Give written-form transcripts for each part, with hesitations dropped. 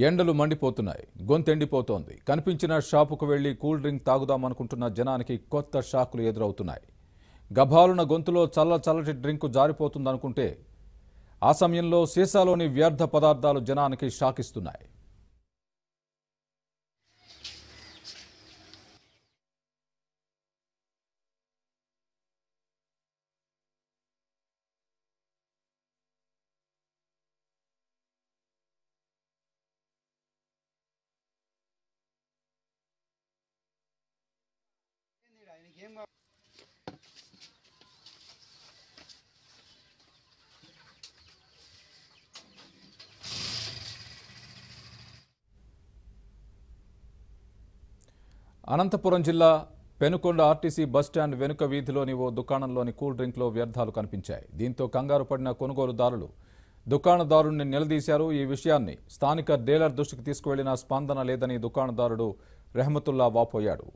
ఎండలు మండిపోతున్నాయి. గొంతెండిపోతోంది. కనిపించిన షాపుకు వెళ్లి కూల్ డ్రింక్ తాగుదామనుకుంటున్న జనానికి కొత్త షాకులు ఎదురవుతున్నాయి. గభాలున గొంతులో చల్లటి డ్రింకు జారిపోతుందనుకుంటే ఆ సమయంలో సీసాలోని వ్యర్థ పదార్థాలు జనానికి షాకిస్తున్నాయి. అనంతపురం జిల్లా పెనుకొండ ఆర్టీసీ బస్టాండ్ వెనుక వీధిలోని ఓ దుకాణంలోని కూల్ డ్రింక్లో వ్యర్థాలు కనిపించాయి. దీంతో కంగారు పడిన కొనుగోలుదారులు దుకాణదారుణ్ణి నిలదీశారు. ఈ విషయాన్ని స్థానిక డీలర్ దృష్టికి తీసుకువెళ్లినా స్పందన లేదని దుకాణదారుడు రెహమతుల్లా వాపోయాడు.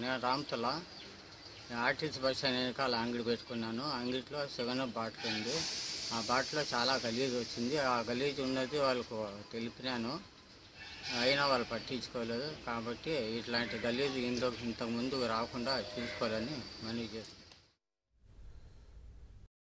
నేను రామతల ఆర్టీసీ బస్ వెనకాల అంగడి పెట్టుకున్నాను. అంగడిలో 7 బాటిల్ ఉంది. ఆ బాటిల్లో చాలా గలీజ్ వచ్చింది. ఆ గలీజ్ ఉన్నది వాళ్ళకు తెలిపినాను, అయినా వాళ్ళు పట్టించుకోలేదు. కాబట్టి ఇట్లాంటి గలీజ్ ఇంతకు ముందు రాకుండా చూసుకోవాలని మనవి చేస్తున్నాను.